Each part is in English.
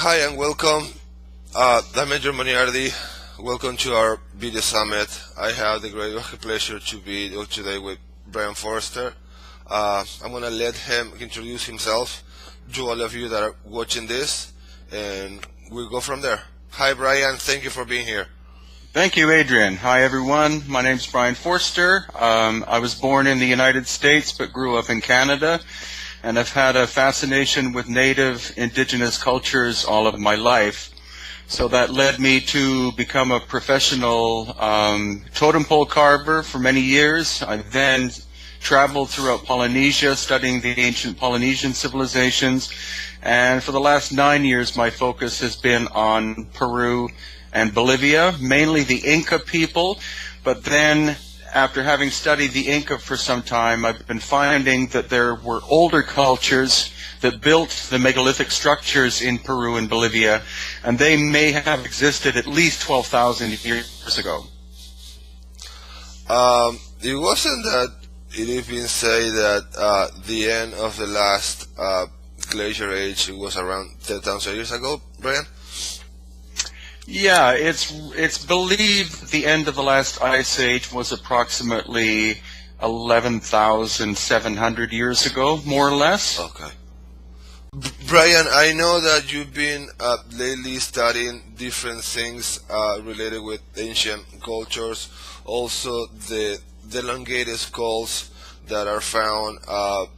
Hi and welcome. I'm Adrian Boniardi. Welcome to our video summit. I have the great pleasure to be today with Brien Foerster. I'm going to let him introduce himself to all of you that are watching this, and we'll go from there. Hi, Brien. Thank you for being here. Thank you, Adrian. Hi, everyone. My name's Brien Foerster. I was born in the United States but grew up in Canada, and I've had a fascination with native indigenous cultures all of my life. So that led me to become a professional totem pole carver for many years. I then traveled throughout Polynesia studying the ancient Polynesian civilizations, and for the last 9 years my focus has been on Peru and Bolivia, mainly the Inca people. But then, after having studied the Inca for some time, I've been finding that there were older cultures that built the megalithic structures in Peru and Bolivia, and they may have existed at least 12,000 years ago. It wasn't that it has been said that the end of the last glacier age was around 10,000 years ago, Brien? Yeah, it's believed the end of the last ice age was approximately 11,700 years ago, more or less. Okay. Brien, I know that you've been lately studying different things related with ancient cultures, also the elongated skulls that are found in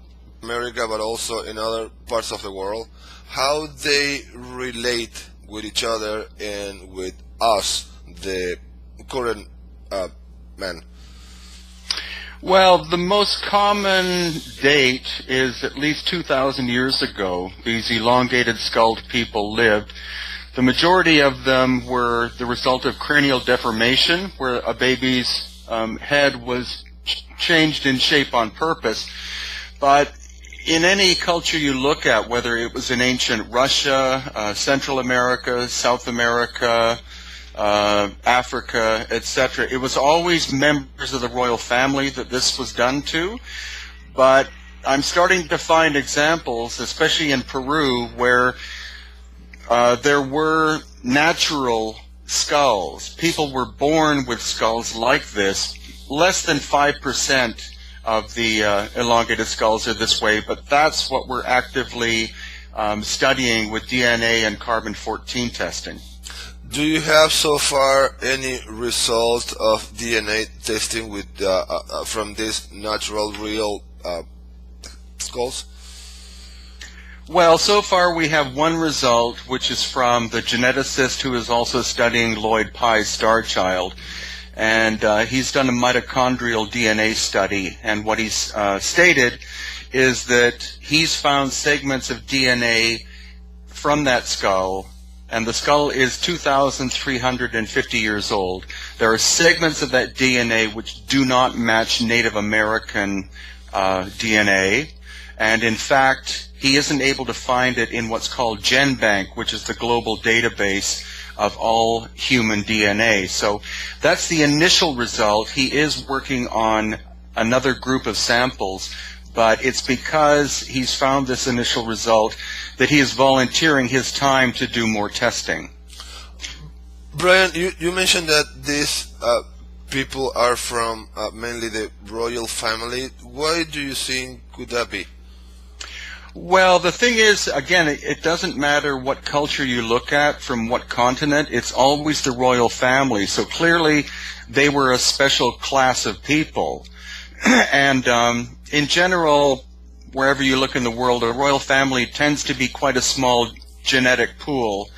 America but also in other parts of the world, how they relate with each other and with us, the current man. Well, the most common date is at least 2,000 years ago. These elongated skulled people lived. The majority of them were the result of cranial deformation, where a baby's head was changed in shape on purpose. But in any culture you look at, whether it was in ancient Russia, Central America, South America, Africa, etc., it was always members of the royal family that this was done to. But I'm starting to find examples, especially in Peru, where there were natural skulls. People were born with skulls like this. Less than 5% of the elongated skulls are this way, but that's what we're actively studying with DNA and carbon-14 testing. Do you have so far any result of DNA testing with from these natural, real skulls? Well, so far we have one result, which is from the geneticist who is also studying Lloyd Pye's star child. And he's done a mitochondrial DNA study, and what he's stated is that he's found segments of DNA from that skull, and the skull is 2,350 years old. There are segments of that DNA which do not match Native American DNA, and in fact he isn't able to find it in what's called GenBank, which is the global database of all human DNA. So that's the initial result. He is working on another group of samples, but it's because he's found this initial result that he is volunteering his time to do more testing. Brien, you mentioned that these people are from mainly the royal family. Why do you think could that be? Well, the thing is, again, it doesn't matter what culture you look at, from what continent, it's always the royal family. So clearly they were a special class of people. And in general, wherever you look in the world, a royal family tends to be quite a small genetic pool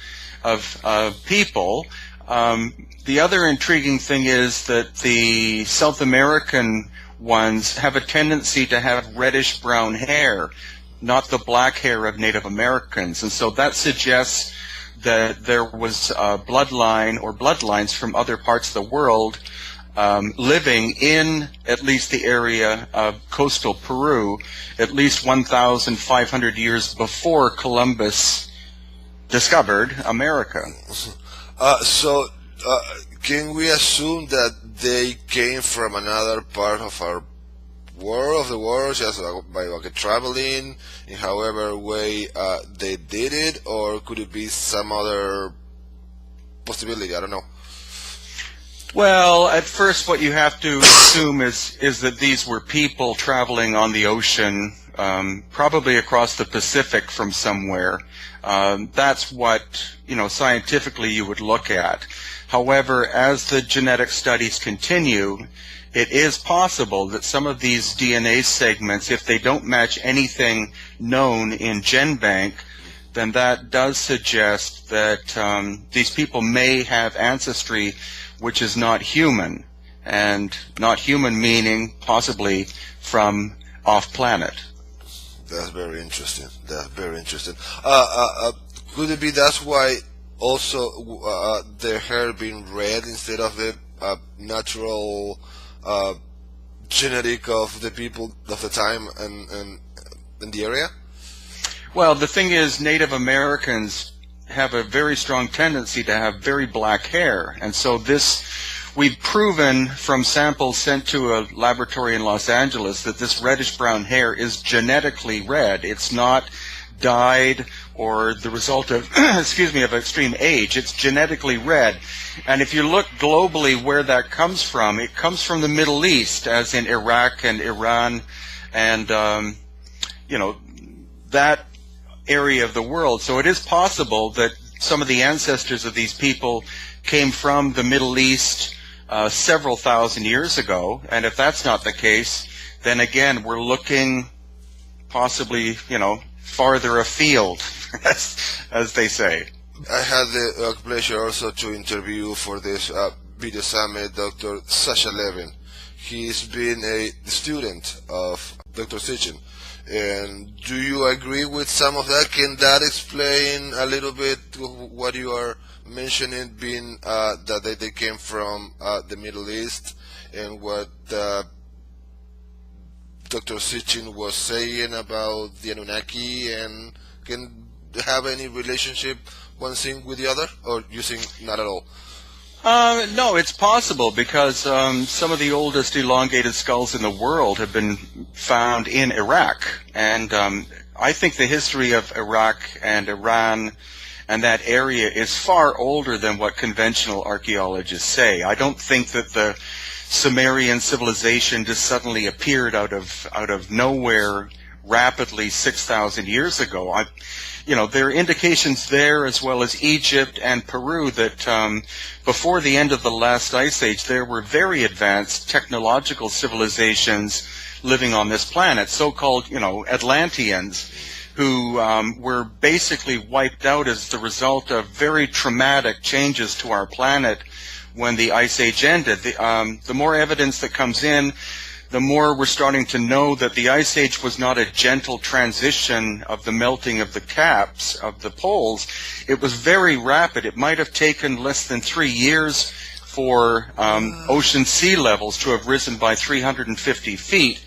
of people. The other intriguing thing is that the South American ones have a tendency to have reddish-brown hair, not the black hair of Native Americans. And so that suggests that there was a bloodline or bloodlines from other parts of the world living in at least the area of coastal Peru at least 1,500 years before Columbus discovered America. So can we assume that they came from another part of our war of the worlds, just by like traveling in however way they did it, or could it be some other possibility? I don't know. Well, at first, what you have to assume is that these were people traveling on the ocean, probably across the Pacific from somewhere. That's what, scientifically you would look at. However, as the genetic studies continue, it is possible that some of these DNA segments, if they don't match anything known in GenBank, then that does suggest that these people may have ancestry which is not human, and not human meaning possibly from off-planet. That's very interesting. That's very interesting. Could it be that's why also their hair being red instead of the natural genetic of the people of the time and in the area? Well, the thing is, Native Americans have a very strong tendency to have very black hair, and so we've proven from samples sent to a laboratory in Los Angeles that this reddish-brown hair is genetically red. It's not dyed or the result of, of extreme age. It's genetically red. And if you look globally where that comes from, it comes from the Middle East, as in Iraq and Iran, and, that area of the world. So it is possible that some of the ancestors of these people came from the Middle East several thousand years ago, and if that's not the case, then again we're looking possibly, farther afield, as they say. I had the pleasure also to interview for this video summit Dr. Sasha Levin. He's been a student of Dr. Sitchin. And do you agree with some of that? Can that explain a little bit what you are mentioning, being that they came from the Middle East, and what Dr. Sitchin was saying about the Anunnaki, and can have any relationship one thing with the other, or you think not at all? No, it's possible because some of the oldest elongated skulls in the world have been found in Iraq. And I think the history of Iraq and Iran and that area is far older than what conventional archaeologists say. I don't think that the Sumerian civilization just suddenly appeared out of nowhere rapidly 6,000 years ago. There are indications there, as well as Egypt and Peru, that before the end of the last ice age, there were very advanced technological civilizations living on this planet, so-called, Atlanteans, who were basically wiped out as the result of very traumatic changes to our planet when the ice age ended. The more evidence that comes in, the more we're starting to know that the ice age was not a gentle transition of the melting of the caps of the poles. It was very rapid. It might have taken less than 3 years for ocean sea levels to have risen by 350 feet,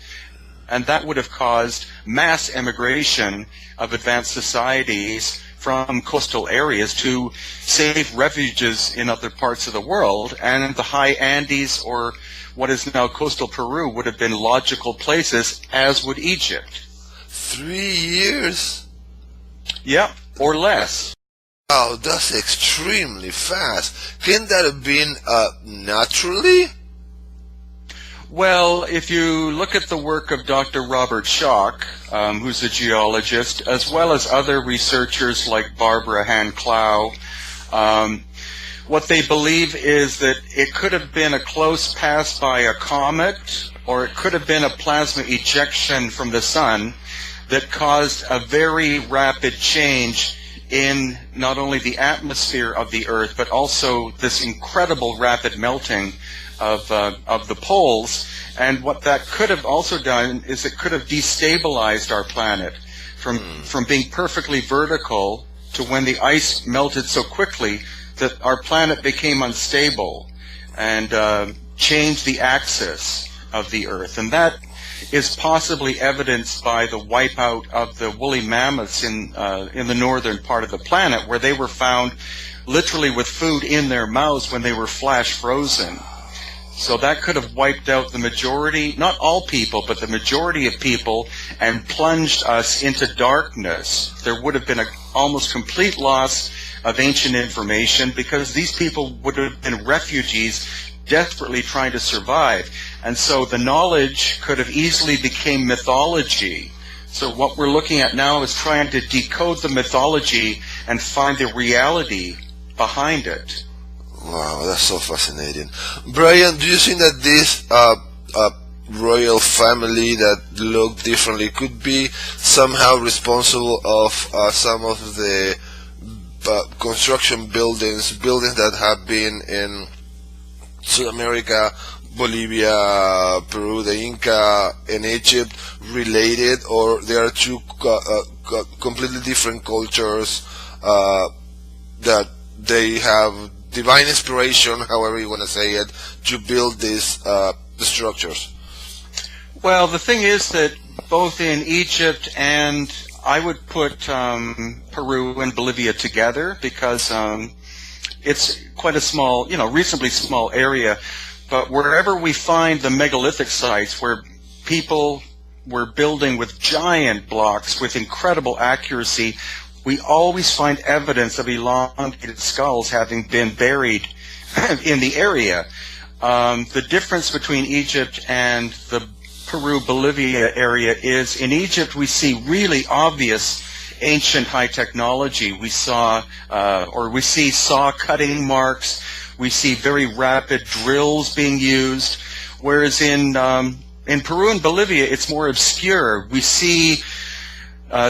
and that would have caused mass emigration of advanced societies from coastal areas to safe refuges in other parts of the world, and the high Andes or what is now coastal Peru would have been logical places, as would Egypt. 3 years? Yeah, or less. Wow, that's extremely fast. Can that have been naturally? Well, if you look at the work of Dr. Robert Schoch, who's a geologist, as well as other researchers like Barbara Hand-Clow, what they believe is that it could have been a close pass by a comet, or it could have been a plasma ejection from the sun that caused a very rapid change in not only the atmosphere of the Earth, but also this incredible rapid melting of the poles. And what that could have also done is it could have destabilized our planet from being perfectly vertical to when the ice melted so quickly that our planet became unstable and changed the axis of the Earth. And that is possibly evidenced by the wipeout of the woolly mammoths in the northern part of the planet, where they were found literally with food in their mouths when they were flash frozen. So that could have wiped out the majority, not all people, but the majority of people, and plunged us into darkness. There would have been an almost complete loss of ancient information because these people would have been refugees desperately trying to survive. And so the knowledge could have easily become mythology. So what we're looking at now is trying to decode the mythology and find the reality behind it. Wow, that's so fascinating. Brien, do you think that this royal family that looked differently could be somehow responsible of some of the construction buildings that have been in South America, Bolivia, Peru, the Inca, and Egypt related, or they are two completely different cultures that they have divine inspiration, however you want to say it, to build these structures? Well, the thing is that both in Egypt and I would put Peru and Bolivia together because it's quite a small, reasonably small area. But wherever we find the megalithic sites where people were building with giant blocks with incredible accuracy, we always find evidence of elongated skulls having been buried in the area. The difference between Egypt and the Peru-Bolivia area is in Egypt we see really obvious ancient high technology. We see saw cutting marks. We see very rapid drills being used, whereas in Peru and Bolivia it's more obscure. We see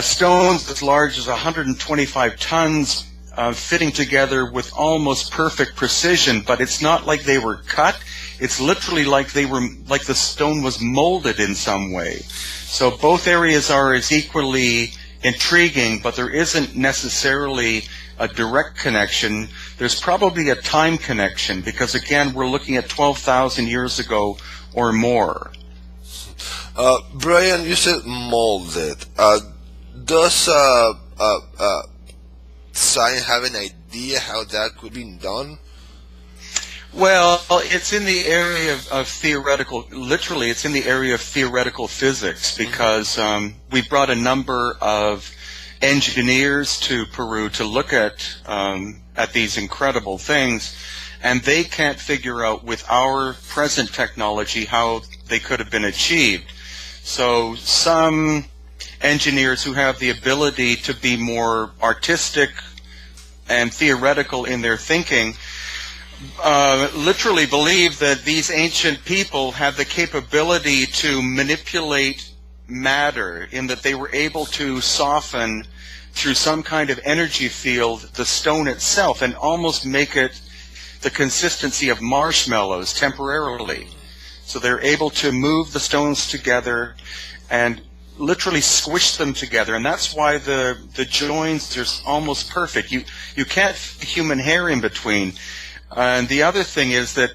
stones as large as 125 tons fitting together with almost perfect precision, but it's not like they were cut. It's literally like the stone was molded in some way. So both areas are as equally intriguing, but there isn't necessarily a direct connection. There's probably a time connection because, again, we're looking at 12,000 years ago or more. Brien, you said molded. Does science have an idea how that could be done? Well, it's in the area of theoretical, literally it's in the area of theoretical physics because we brought a number of engineers to Peru to look at these incredible things, and they can't figure out with our present technology how they could have been achieved. So some engineers who have the ability to be more artistic and theoretical in their thinking literally believe that these ancient people had the capability to manipulate matter, in that they were able to soften through some kind of energy field the stone itself and almost make it the consistency of marshmallows temporarily. So they're able to move the stones together and literally squish them together, and that's why the joins are almost perfect. You can't fit human hair in between. And the other thing is that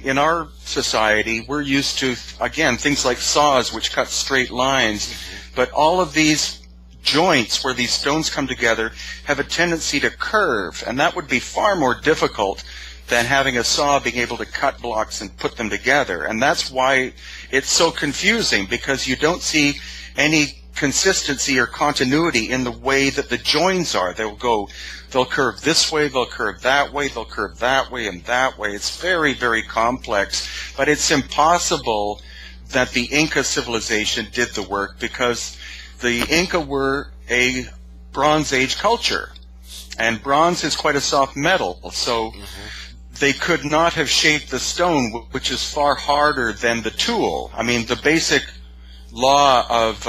in our society, we're used to, again, things like saws which cut straight lines, but all of these joints where these stones come together have a tendency to curve, and that would be far more difficult than having a saw being able to cut blocks and put them together. And that's why it's so confusing, because you don't see any consistency or continuity in the way that the joins are. They'll curve this way, they'll curve that way, they'll curve that way and that way. It's very, very complex, but it's impossible that the Inca civilization did the work, because the Inca were a Bronze Age culture, and bronze is quite a soft metal, so they could not have shaped the stone, which is far harder than the tool. I mean, the basic law of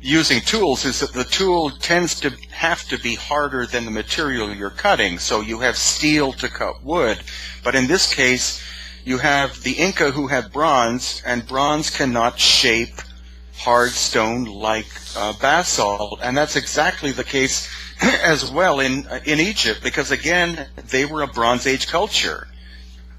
using tools is that the tool tends to have to be harder than the material you're cutting. So you have steel to cut wood, but in this case you have the Inca who had bronze, and bronze cannot shape hard stone like basalt, and that's exactly the case as well in Egypt, because again they were a Bronze Age culture,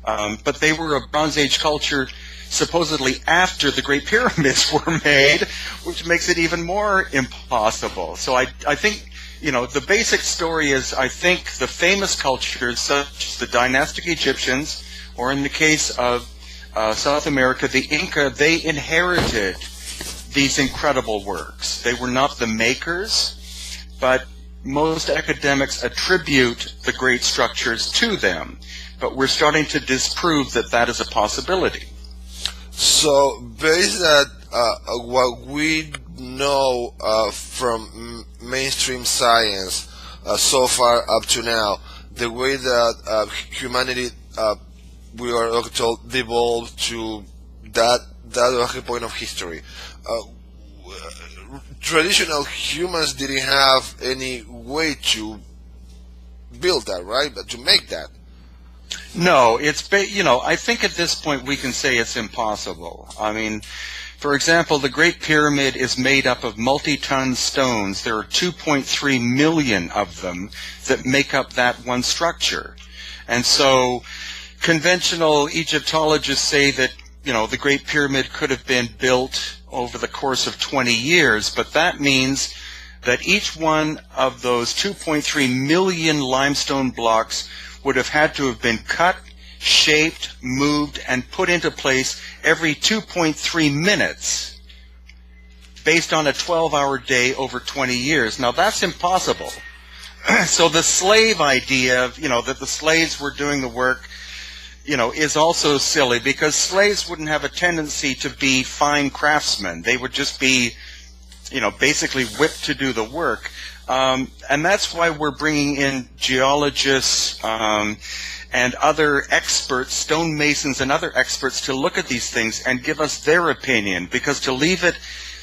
but they were a Bronze Age culture supposedly after the Great Pyramids were made, which makes it even more impossible. So I think The basic story is, I think, the famous cultures such as the dynastic Egyptians, or in the case of South America, the Inca, they inherited these incredible works. They were not the makers, but most academics attribute the great structures to them. But we're starting to disprove that that is a possibility. So, based on what we know from mainstream science so far up to now, the way that humanity, we are told, devolved to that point of history. Traditional humans didn't have any way to build that, right? But to make that. No, I think at this point we can say it's impossible. I mean, for example, the Great Pyramid is made up of multi-ton stones. There are 2.3 million of them that make up that one structure. And so conventional Egyptologists say that, the Great Pyramid could have been built over the course of 20 years, but that means that each one of those 2.3 million limestone blocks would have had to have been cut, shaped, moved, and put into place every 2.3 minutes based on a 12-hour day over 20 years. Now, that's impossible. So the slave idea of, that the slaves were doing the work, is also silly, because slaves wouldn't have a tendency to be fine craftsmen. They would just be, basically whipped to do the work. And that's why we're bringing in geologists and other experts, stonemasons and other experts, to look at these things and give us their opinion, because to leave it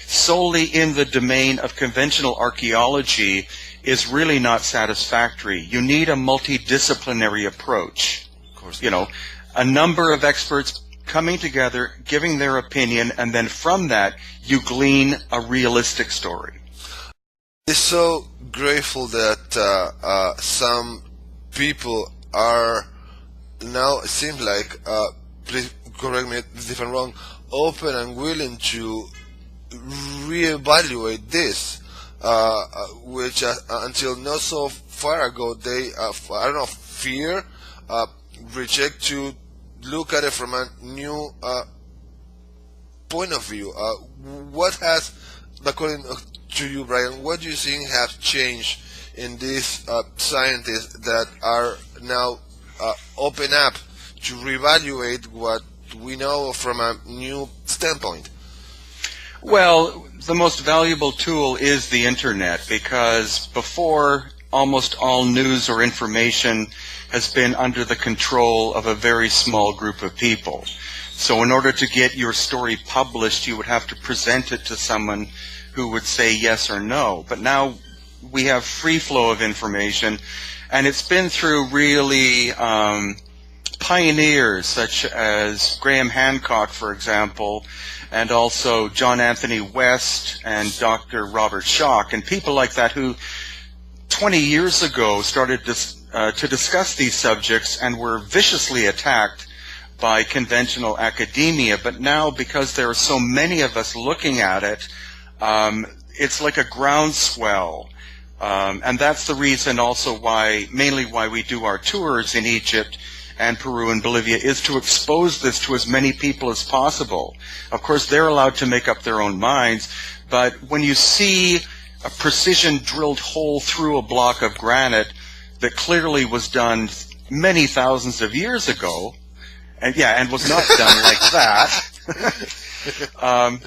solely in the domain of conventional archaeology is really not satisfactory. You need a multidisciplinary approach. Of course. A number of experts coming together, giving their opinion, and then from that you glean a realistic story. It's so grateful that some people are now, it seems like, please correct me if I'm wrong, open and willing to reevaluate this, which until not so far ago they, fear, reject, to look at it from a new point of view. What has, according to you, Brien, what do you think has changed in these scientists that are now open up to reevaluate what we know from a new standpoint? Well, the most valuable tool is the internet, because before, almost all news or information has been under the control of a very small group of people. So in order to get your story published, you would have to present it to someone who would say yes or no. But now we have free flow of information, and it's been through really pioneers such as Graham Hancock, for example, and also John Anthony West and Dr. Robert Schoch, and people like that who 20 years ago started to discuss these subjects and were viciously attacked by conventional academia. But now, because there are so many of us looking at it, it's like a groundswell. And that's the reason also mainly why we do our tours in Egypt and Peru and Bolivia, is to expose this to as many people as possible. Of course, they're allowed to make up their own minds, but when you see a precision drilled hole through a block of granite that clearly was done many thousands of years ago, and was not done like that,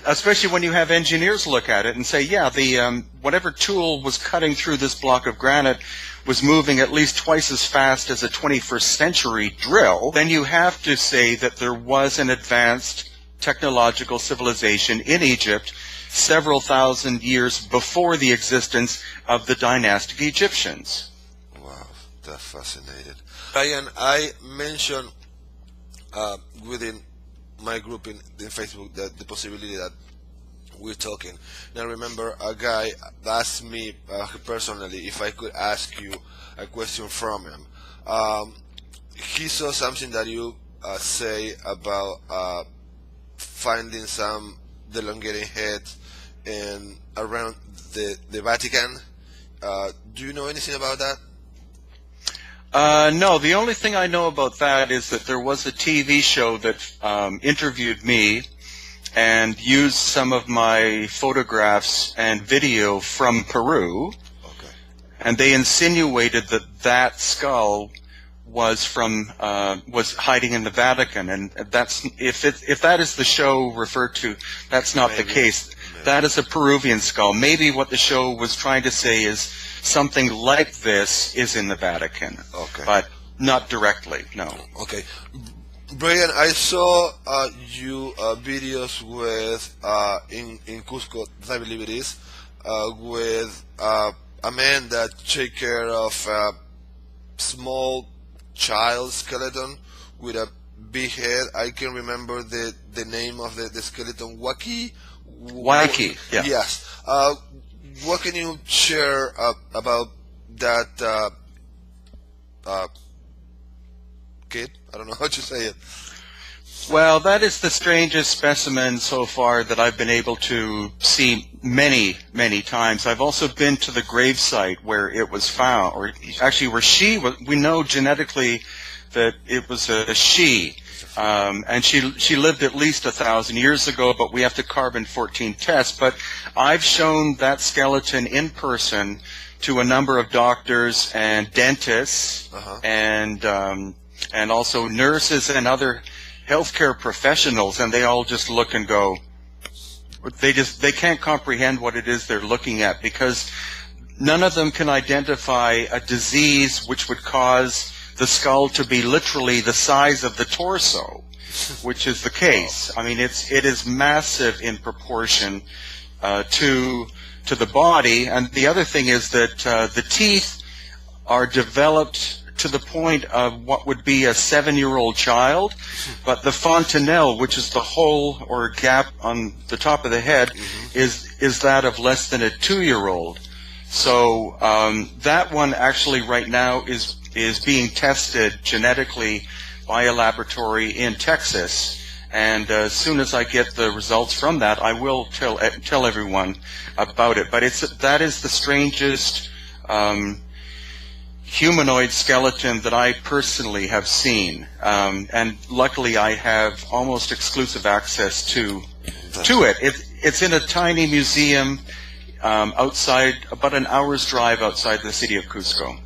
especially when you have engineers look at it and say, whatever tool was cutting through this block of granite was moving at least twice as fast as a 21st century drill, then you have to say that there was an advanced technological civilization in Egypt several thousand years before the existence of the dynastic Egyptians. Wow, that's fascinating. Brien, I mentioned within my group in Facebook that the possibility that we're talking. Now remember, a guy asked me personally if I could ask you a question from him. He saw something that you say about finding some elongated heads around the Vatican, Do you know anything about that? No, the only thing I know about that is that there was a TV show that interviewed me and used some of my photographs and video from Peru, Okay. and they insinuated that that skull was from was hiding in the Vatican, and that's if that is the show referred to, that's not the case. Maybe. That is a Peruvian skull. Maybe what the show was trying to say is something like this is in the Vatican, Okay. but not directly. No. Okay. Brian, I saw you videos with in Cusco, I believe it is, with a man that take care of a small child skeleton with a big head. I can remember the name of the skeleton, Waki. Yeah. Yes. What can you share about that kid? I don't know how to say it. Well, that is the strangest specimen so far that I've been able to see many, many times. I've also been to the gravesite where it was found, or actually where she was. We know genetically that it was a she, and she lived at least 1,000 years ago, but we have to carbon-14 test. But I've shown that skeleton in person to a number of doctors and dentists, and also nurses and other healthcare professionals, and they all just look and go, they can't comprehend what it is they're looking at, because none of them can identify a disease which would cause the skull to be literally the size of the torso, which is the case. I mean, it is massive in proportion to the body. And the other thing is that the teeth are developed to the point of what would be a 7-year-old child, but the fontanelle, which is the hole or gap on the top of the head, is that of less than a 2-year-old. So that one actually right now is being tested genetically by a laboratory in Texas, and as soon as I get the results from that, I will tell everyone about it. But that is the strangest humanoid skeleton that I personally have seen, and luckily I have almost exclusive access to it. It's in a tiny museum outside, about an hour's drive outside the city of Cusco.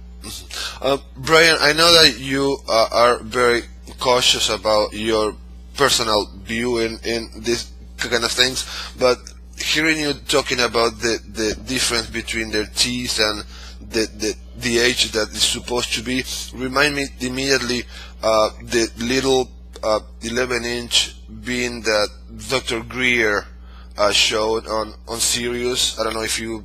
Brian, I know that you are very cautious about your personal view in these kind of things, but hearing you talking about the difference between their teeth and the age that is supposed to be, remind me immediately the little 11-inch bean that Dr. Greer showed on Sirius. I don't know if you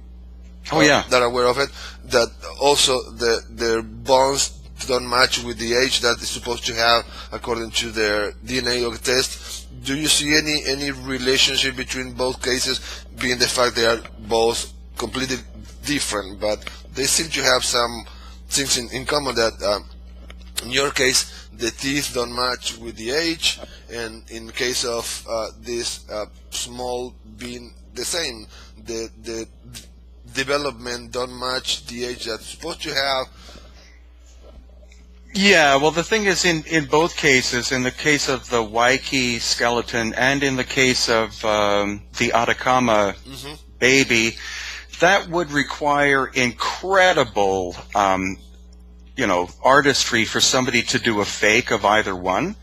are aware of it. That also their bones don't match with the age that is supposed to have according to their DNA test. Do you see any relationship between both cases, being the fact they are both completely different, but they seem to have some things in common, that in your case the teeth don't match with the age, and in the case of this small being the same, the development don't match the age that's supposed to have. Yeah, well, the thing is, in both cases, in the case of the Waikiki skeleton and in the case of the Atacama baby, that would require incredible, artistry for somebody to do a fake of either one.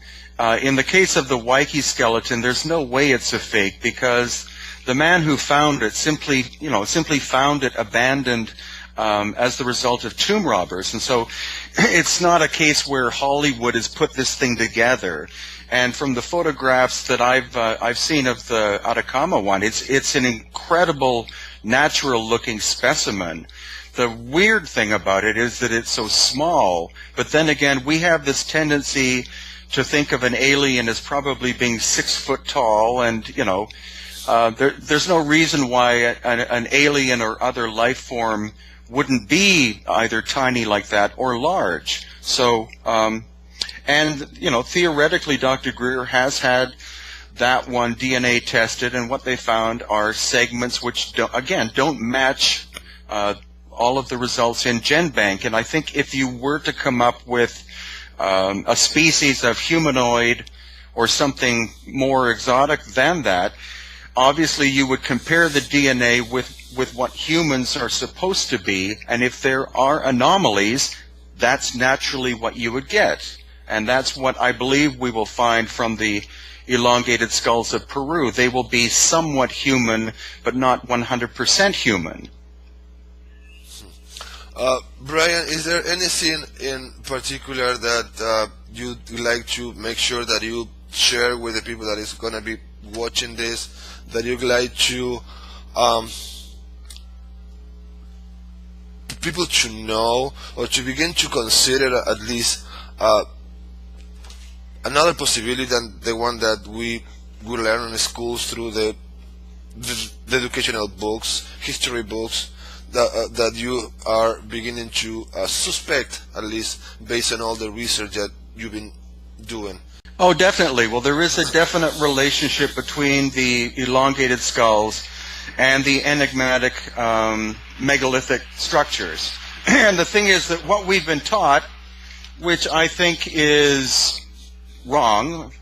In the case of the Waikiki skeleton, there's no way it's a fake, because the man who found it simply found it abandoned as the result of tomb robbers. And so it's not a case where Hollywood has put this thing together. And from the photographs that I've seen of the Atacama one, it's an incredible natural-looking specimen. The weird thing about it is that it's so small, but then again, we have this tendency to think of an alien as probably being 6 foot tall, and there's no reason why an alien or other life form wouldn't be either tiny like that or large. So, theoretically, Dr. Greer has had that one DNA tested, and what they found are segments which don't match all of the results in GenBank. And I think if you were to come up with a species of humanoid or something more exotic than that, obviously you would compare the DNA with what humans are supposed to be, and if there are anomalies, that's naturally what you would get. And that's what I believe we will find from the elongated skulls of Peru. They will be somewhat human, but not 100% human. Brien, is there anything in particular that you'd like to make sure that you share with the people that is going to be watching this, that you'd like to people to know, or to begin to consider at least another possibility than the one that we learn in schools through the educational books, history books, that you are beginning to suspect, at least based on all the research that you've been doing? Oh, definitely. Well, there is a definite relationship between the elongated skulls and the enigmatic megalithic structures. And the thing is that what we've been taught, which I think is wrong,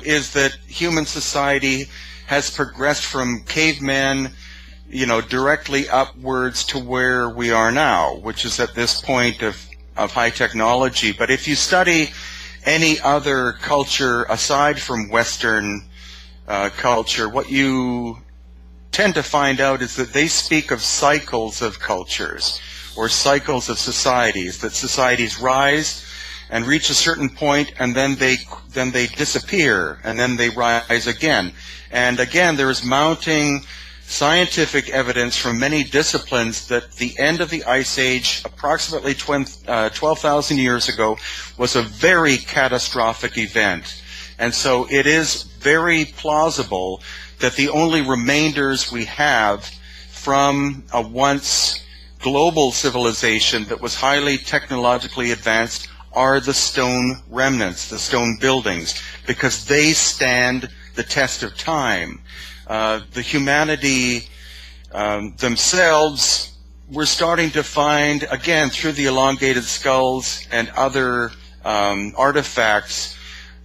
is that human society has progressed from cavemen, directly upwards to where we are now, which is at this point of high technology. But if you study any other culture aside from Western culture, what you tend to find out is that they speak of cycles of cultures or cycles of societies, that societies rise and reach a certain point, and then they disappear, and then they rise again. And again, there is mounting scientific evidence from many disciplines that the end of the Ice Age, approximately 12,000 years ago, was a very catastrophic event. And so it is very plausible that the only remainders we have from a once global civilization that was highly technologically advanced are the stone remnants, the stone buildings, because they stand the test of time. The humanity themselves, we're starting to find, again, through the elongated skulls and other artifacts,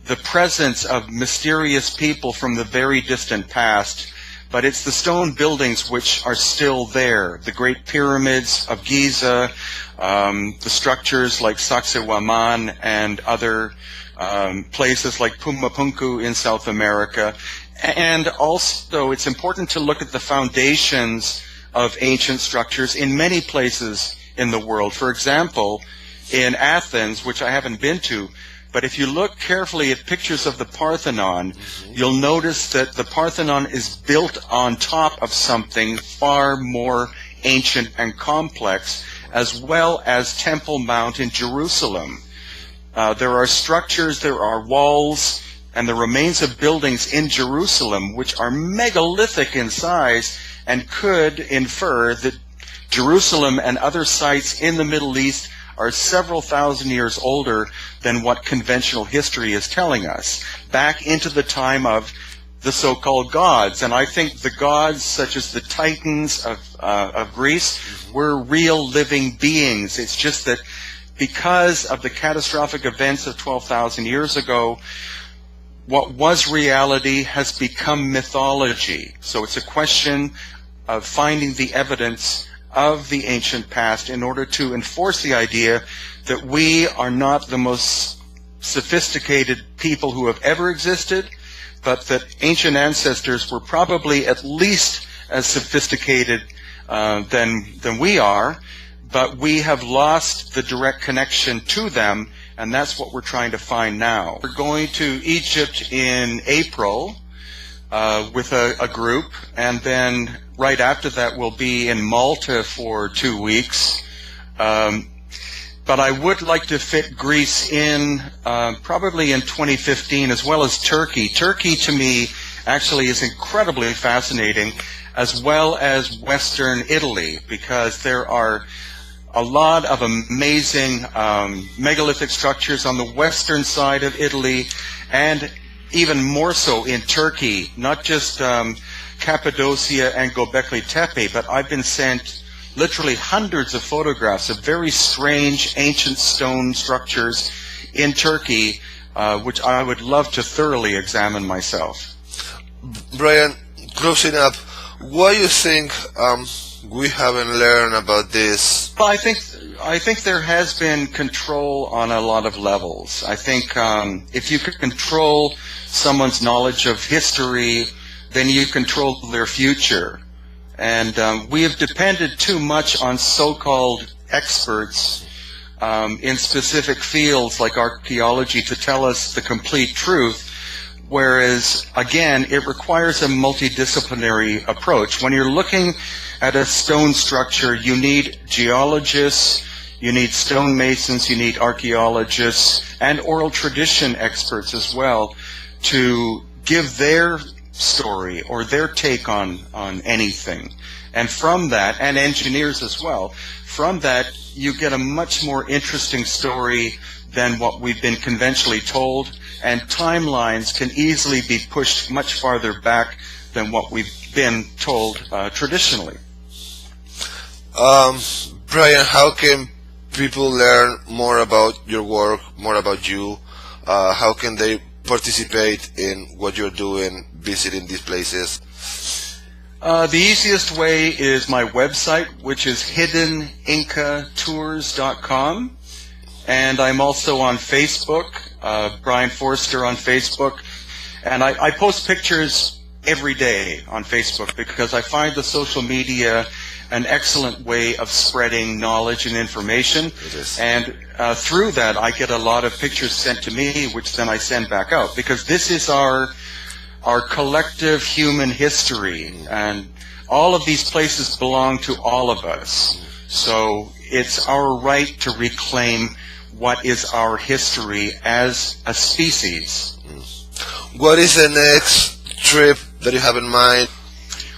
the presence of mysterious people from the very distant past. But it's the stone buildings which are still there. The great pyramids of Giza, the structures like Sacsayhuaman and other places like Pumapunku in South America. And also, it's important to look at the foundations of ancient structures in many places in the world. For example, in Athens, which I haven't been to, but if you look carefully at pictures of the Parthenon, you'll notice that the Parthenon is built on top of something far more ancient and complex, as well as Temple Mount in Jerusalem. There are structures, there are walls, and the remains of buildings in Jerusalem which are megalithic in size and could infer that Jerusalem and other sites in the Middle East are several thousand years older than what conventional history is telling us, back into the time of the so-called gods. And I think the gods, such as the Titans of Greece, were real living beings. It's just that because of the catastrophic events of 12,000 years ago, what was reality has become mythology. So it's a question of finding the evidence of the ancient past in order to enforce the idea that we are not the most sophisticated people who have ever existed, but that ancient ancestors were probably at least as sophisticated than we are, but we have lost the direct connection to them, and that's what we're trying to find now. We're going to Egypt in April with a group, and then right after that we'll be in Malta for 2 weeks. But I would like to fit Greece in probably in 2015, as well as Turkey. Turkey, to me, actually is incredibly fascinating, as well as Western Italy, because there are a lot of amazing megalithic structures on the western side of Italy, and even more so in Turkey, not just Cappadocia and Göbekli Tepe, but I've been sent literally hundreds of photographs of very strange ancient stone structures in Turkey, which I would love to thoroughly examine myself. Brien, closing up, what do you think we haven't learned about this? Well, I think there has been control on a lot of levels. I think if you could control someone's knowledge of history, then you control their future. And we have depended too much on so-called experts in specific fields like archaeology to tell us the complete truth, whereas, again, it requires a multidisciplinary approach. When you're looking at a stone structure, you need geologists, you need stonemasons, you need archaeologists, and oral tradition experts as well to give their story or their take on anything. And from that, and engineers as well, from that you get a much more interesting story than what we've been conventionally told, and timelines can easily be pushed much farther back than what we've been told traditionally. Brien, how can people learn more about your work, more about you? How can they participate in what you're doing, visiting these places? The easiest way is my website, which is hiddenincatours.com. And I'm also on Facebook, Brien Foerster on Facebook. And I post pictures every day on Facebook because I find the social media an excellent way of spreading knowledge and information. And through that, I get a lot of pictures sent to me, which then I send back out. Because this is our collective human history, and all of these places belong to all of us. So it's our right to reclaim what is our history as a species. What is the next trip that you have in mind?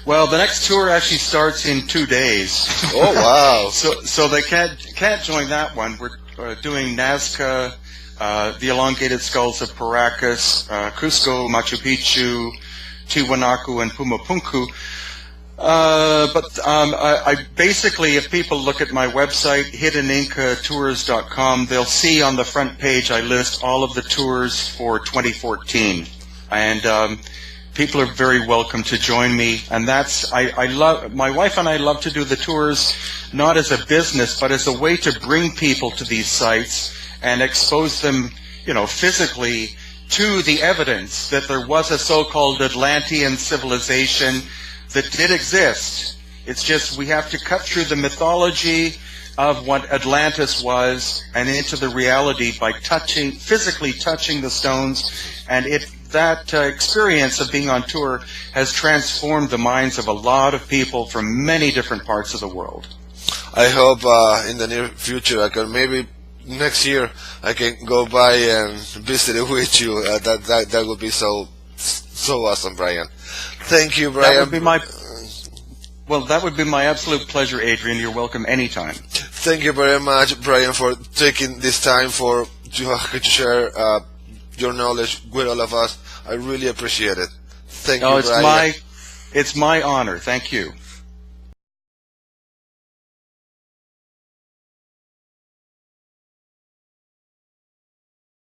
Well, the next tour actually starts in 2 days. Oh, wow. So they can't join that one. We're doing Nazca, the elongated skulls of Paracas, Cusco, Machu Picchu, Tiwanaku, and Pumapunku. But I basically, if people look at my website, hiddenincatours.com, they'll see on the front page I list all of the tours for 2014. And people are very welcome to join me. And that's, I love, my wife and I love to do the tours not as a business, but as a way to bring people to these sites and expose them, physically to the evidence that there was a so-called Atlantean civilization that did exist. It's just we have to cut through the mythology of what Atlantis was and into the reality by physically touching the stones. And that experience of being on tour has transformed the minds of a lot of people from many different parts of the world. I hope in the near future maybe next year I can go by and visit it with you. That would be so awesome, Brien. Thank you, Brien. That would be my absolute pleasure, Adrian. You're welcome anytime. Thank you very much, Brien, for taking this time to share your knowledge with all of us. I really appreciate it. Thank you, Brien. It's my honor. Thank you.